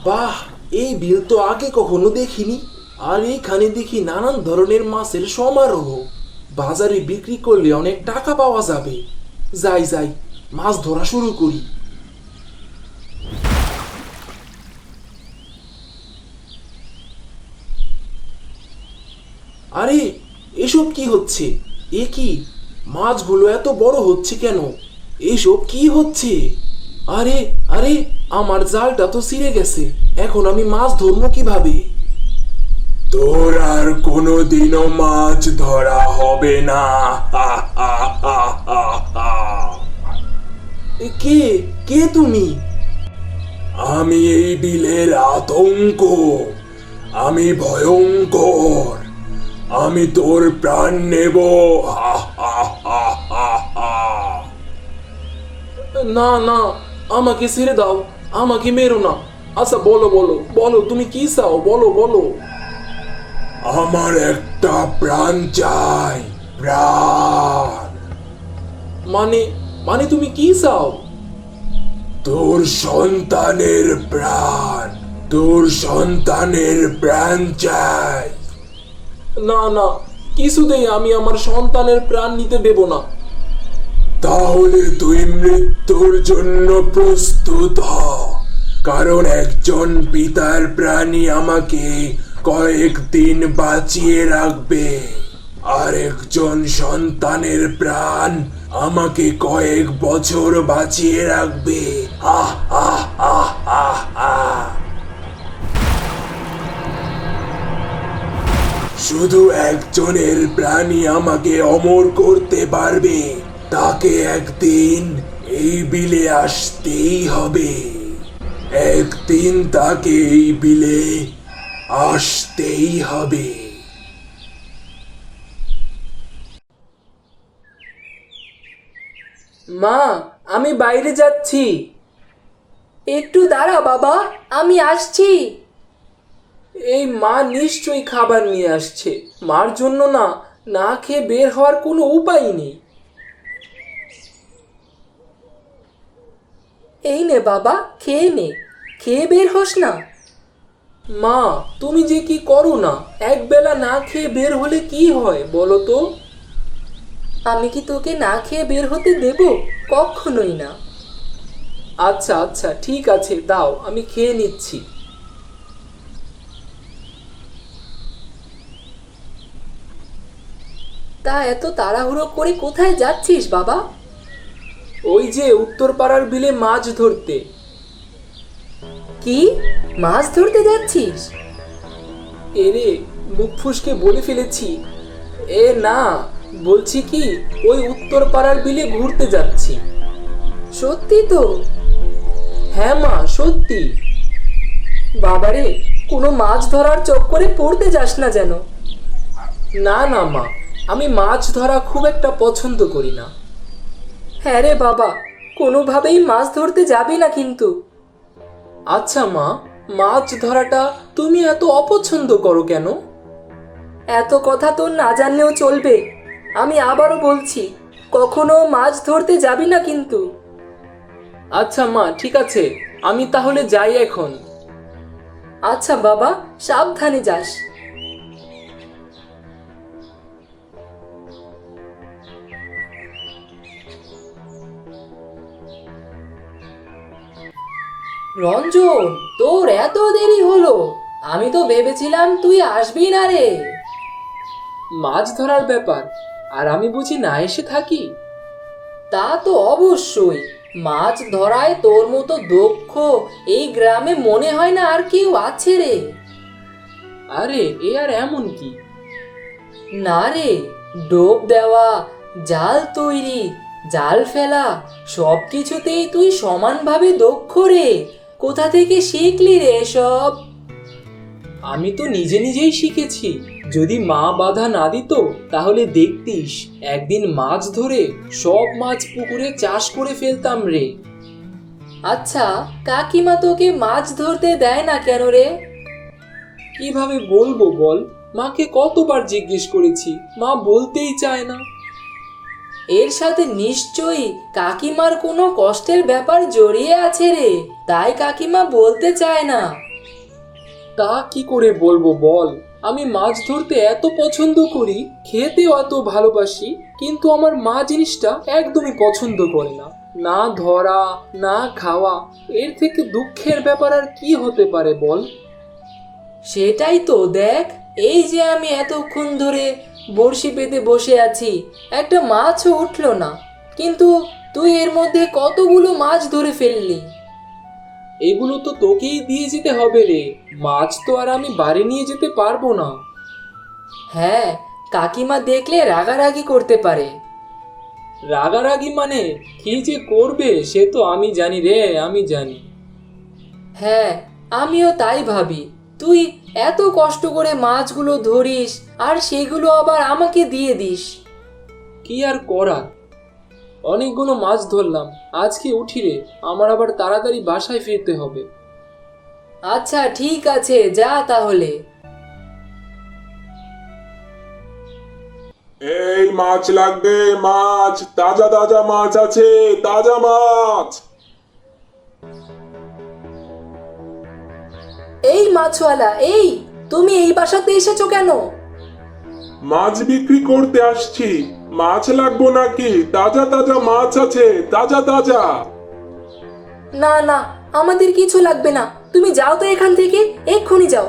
বাহ, এই বিল তো আগে কখনো দেখিনি। আর এইখানে দেখি নানান ধরনের মাছের সমারোহ। বাজারে বিক্রি করলে অনেক টাকা পাওয়া যাবে। যাই যাই, মাছ ধরা শুরু করি। আরে, এসব কি হচ্ছে? এ কি, মাছগুলো এত বড় হচ্ছে কেন? এসব কি হচ্ছে? আরে আরে, আমার জালটা তো ছিঁড়ে গেছে। এখন আমি মাছ ধরবো কিভাবে? তোর আর কোনোদিনও মাছ ধরা হবে না। হা, হা, হা, হা, হা। কে কে তুমি? আমি এই বিলের আতঙ্ক। আমি ভয়ঙ্কর। আমি তোর প্রাণ নেব। হা, হা, হা, হা, হা। না না, আমাকে ছেড়ে দাও। আমাকে মেরো না। আচ্ছা, বলো বলো বলো, তুমি কি চাও? বলো বলো। আমার একটা প্রাণ চাই। প্রাণ। মানে মানে তুমি কি চাও? তোর সন্তানের প্রাণ। তোর সন্তানের প্রাণ চাই। না না, কিছুতেই আমি আমার সন্তানের প্রাণ নিতে দেব না। তাহলে তুই মৃত্যুর জন্য প্রস্তুত হ। কারণ একজন পিতার প্রাণী আমাকে কয়েকদিন বাঁচিয়ে রাখবে, আর একজন সন্তানের প্রাণ আমাকে কয়েক বছর বাঁচিয়ে রাখবে। আহ আহ আহ আহ আহ। শুধু একজনের প্রাণী আমাকে অমর করতে পারবে। তাকে একদিন এই বিলে আসতেই হবে। একদিন তাকে এই বিলে আসতেই হবে। মা, আমি বাইরে যাচ্ছি। একটু দাঁড়া বাবা, আমি আসছি। এই মা নিশ্চয়ই খাবার নিয়ে আসছে। মার জন্য না না খেয়ে বের হওয়ার কোনো উপায় নেই। এই নে বাবা, খেয়ে নে। খেয়ে বের হোস না। মা, তুমি যে কি করো না! একবেলা না খেয়ে বের হলে কি হয় বলো তো? আমি কি তোকে না খেয়ে বের হতে দেব? কখনোই না। আচ্ছা আচ্ছা, ঠিক আছে, দাও, আমি খেয়ে নিচ্ছি। তা এত তাড়াহুড়ো করে কোথায় যাচ্ছিস বাবা? ওই যে উত্তর পাড়ার বিলে মাছ ধরতে। কি, মাছ ধরতে যাচ্ছিস? এরে, মুখ ফুসকে বলে ফেলেছি। এ না, বলছি কি, ওই উত্তর পাড়ার বিলে ঘুরতে যাচ্ছি। সত্যি তো? হ্যাঁ মা, সত্যি। বাবারে, কোনো মাছ ধরার চক্করে পড়তে যাস না যেন। না না মা, আমি মাছ ধরা খুব একটা পছন্দ করি না। হ্যাঁ রে বাবা, কোনোভাবেই মাছ ধরতে যাবি না কিন্তু। আচ্ছা মা, মাছ ধরাটা তুমি এত অপছন্দ করো কেন? এত কথা তোর না জানলেও চলবে। আমি আবারও বলছি, কখনো মাছ ধরতে যাবি না কিন্তু। আচ্ছা মা, ঠিক আছে, আমি তাহলে যাই এখন। আচ্ছা বাবা, সাবধানে যাস। রঞ্জন, তোর এত দেরি হলো? আমি তো ভেবেছিলাম তুই আসবি না রে। মাছ ধরার ব্যাপার, আর আমি বুঝি না এসে থাকি? তা তো অবশ্যই। মাছ ধরায় তোর মতো দক্ষ এই গ্রামে মনে হয় না আর কেউ আছে রে। আরে, এ আর এমন কি! না রে, ডোব দেওয়া, জাল তৈরি, জাল ফেলা, সব কিছুতেই তুই সমানভাবে দক্ষ রে। কোথা থেকে শিখলি রে এসব? আমি তো নিজে নিজেই শিখেছি। যদি মা বাধা না দিত তাহলে দেখতিস একদিন মাছ ধরে সব মাছ পুকুরে চাষ করে ফেলতাম রে। আচ্ছা, কাকিমা তোকে মাছ ধরতে দেয় না কেন রে? কিভাবে বলবো বল? মাকে কতবার জিজ্ঞেস করেছি, মা বলতেই চায় না। এর সাথে নিশ্চয়ই কাকিমার কোনো কষ্টের ব্যাপার জড়িয়ে আছে রে, তাই কাকিমা বলতে চায় না। তা কি করে বলবো বল, আমি মাছ ধরতে এত পছন্দ করি, খেতেও এত ভালোবাসি, কিন্তু আমার মা জিনিসটা একদমই পছন্দ করে না। না ধরা না খাওয়া, এর থেকে দুঃখের ব্যাপার আর কি হতে পারে বল। সেটাই তো দেখ, এই যে আমি এতক্ষণ ধরে বড়শি পেতে বসে আছি, একটা মাছও উঠলো না, কিন্তু তুই এর মধ্যে কতগুলো মাছ ধরে ফেললি। এগুলো তো তোকেই দিয়ে যেতে হবে রে, মাছ তো আর আমি বাড়ি নিয়ে যেতে পারবো না। হ্যাঁ, কাকিমা দেখলে রাগারাগি করতে পারে। রাগারাগি মানে কি যে করবে সে তো আমি জানি রে, আমি জানি। হ্যাঁ, আমিও তাই ভাবি, তুই এত কষ্ট করে মাছগুলো ধরিস আর সেগুলো আবার আমাকে দিয়ে দিস। কি আর করা, অনেকগুলো মাছ ধরলাম, আজকে উঠি রে, আমার আবার তাড়াতাড়ি বাসায় ফিরতে হবে। আচ্ছা ঠিক আছে, যা তাহলে। এই মাছ লাগবে, মাছ, তাজা তাজা মাছ আছে, তাজা মাছ। এই মাছওয়ালা, এই তুমি এই বাসাতে এসেছো কেন? মাছ বিক্রি করতে আসছি, মাছ লাগবো নাকি? তাজা তাজা মাছ আছে, তাজা তাজা। না না, আমাদের কিছু লাগবে না, তুমি যাও তো এখান থেকে, এক্ষুনি যাও।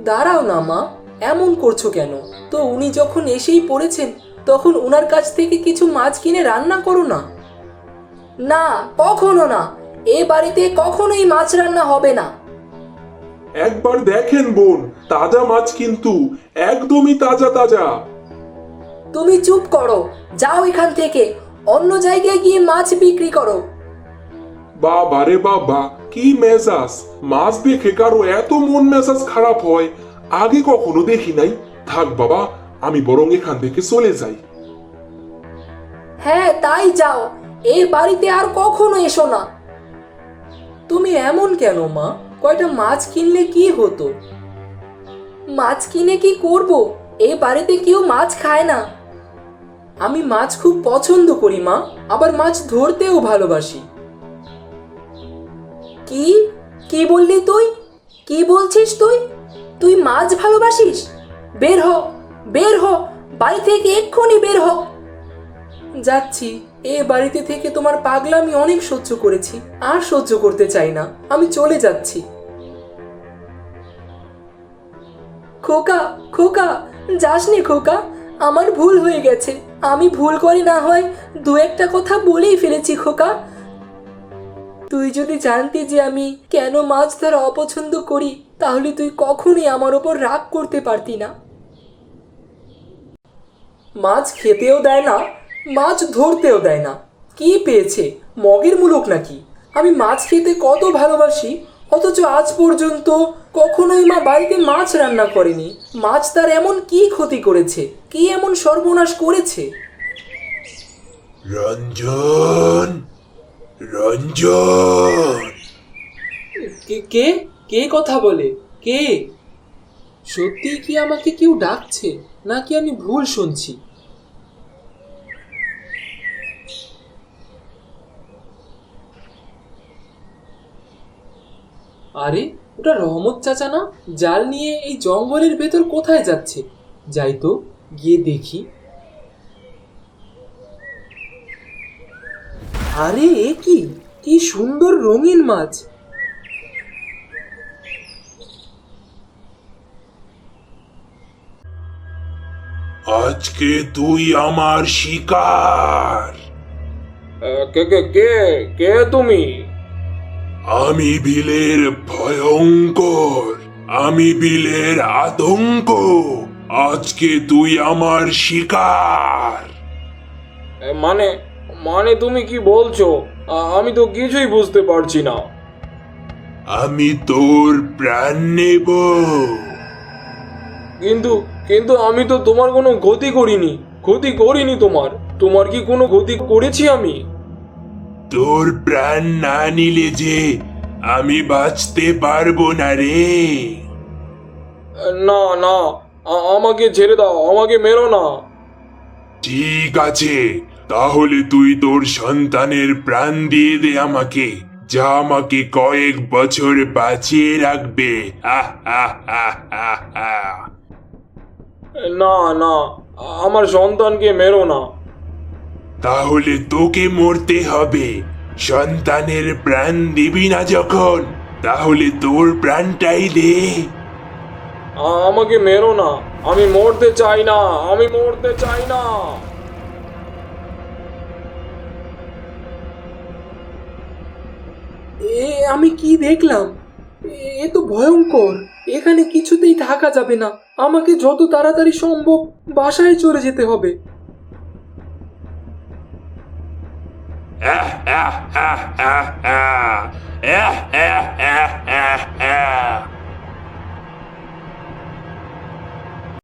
দাঁড়াও না মা, এমন করছো কেন? তো উনি যখন এসেই পড়েছেন, তখন উনার কাছ থেকে কিছু মাছ কিনে রান্না করো না। না, কখনো না, এ বাড়িতে কখনোই মাছ রান্না হবে না। একবার দেখেন বোন, তাজা মাছ কিন্তু, একদমই তাজা তাজা। তুমি চুপ করো, যাও এখান থেকে, অন্য জায়গায় গিয়ে মাছ বিক্রি করো। বাবা রে বাবা, কি মেজাজ! মাছ দেখে কারো এত মন মেজাজ খারাপ হয় আগে কখনো দেখি নাই। থাক বাবা, আমি বরং এখান থেকে চলে যাই। হ্যাঁ তাই যাও, এই বাড়িতে আর কখনো এসো না। তুমি এমন কেন মা? কয়টা মাছ কিনলে কি হতো? মাছ কিনে কি করব? এই বাড়িতে কেউ মাছ খায় না। আমি মাছ খুব পছন্দ করি মা, আবার মাছ ধরতেও ভালোবাসি। কি কি বললি তুই? কি বলছিস তুই? তুই মাছ ভালোবাসিস? বের হ, বের হ, বাড়ি থেকে এক্ষুনি বের হ। যাচ্ছি, এ বাড়িতে থেকে তোমার পাগলামি অনেক সহ্য করেছি, আর সহ্য করতে চাই না, আমি চলে যাচ্ছি। খোকা, খোকা, যাসনি খোকা, আমার ভুল হয়ে গেছে, আমি ভুল করি না হয় দু একটা কথা বলেই ফেলেছি খোকা। তুই যদি জানতি যে আমি কেন মাছ ধরা অপছন্দ করি, তাহলে তুই কখনোই আমার ওপর রাগ করতে পারতি না। মাছ খেতেও দেয় না, মাছ ধরতেও দেয় না, কি পেয়েছে, মগের মুলুক নাকি? আমি মাছ খেতে কত ভালোবাসি, অথচ আজ পর্যন্ত কখনোই মা বাড়িতে মাছ রান্না করেনি। মাছ তার এমন কি ক্ষতি করেছে, কি এমন সর্বনাশ করেছে? রঞ্জন, রঞ্জন। কে কে কে কথা বলে? কে? সত্যি কি আমাকে কেউ ডাকছে, নাকি আমি ভুল শুনছি? আরে, ওটা রহমত চাচা না? জাল নিয়ে এই জঙ্গলের ভেতর কোথায় যাচ্ছে? যাই তো, গিয়ে দেখি। আরে এ কি, কি সুন্দর রঙিন মাছ! আজকে তুই আমার শিকার। কে কে কে কে তুমি? আমি বিলের ভয়ঙ্কর, আমি বিলের আতঙ্ক। আজকে তুই আমার শিকার। মানে মানে তুমি কি বলছো? আমি তো কিছুই বুঝতে পারছি না। আমি তোর প্রাণ নেব। কিন্তু কিন্তু আমি তো তোমার কোনো ক্ষতি করিনি, ক্ষতি করিনি তোমার। তোমার কি কোনো ক্ষতি করেছি আমি? তোর প্রাণ না নিলে যে আমি বাঁচতে পারবো না রে। না না, আমাকে ছেড়ে দাও, আমাকে মেরো না। ঠিক আছে, তাহলে তুই তোর সন্তানের প্রাণ দিয়ে দে আমাকে, যা আমাকে কয়েক বছর বাঁচিয়ে রাখবে। আহ আহ আহ আহ আহ। না না, আমার সন্তানকে মেরো না। তাহলে তোকে মরতে হবে। সন্তানের প্রাণ দিবি না যখন, তাহলে তোর প্রাণটাই দে। আমাকে মেরো না, আমি মরতে চাই না, আমি মরতে চাই না। আমি কি দেখলাম? এ তো ভয়ঙ্কর। এখানে কিছুতেই থাকা যাবে না। আমাকে যত তাড়াতাড়ি সম্ভব বাসায় চলে যেতে হবে। আহ আহ আহ আহ আহ আহ আহ আহ আহ।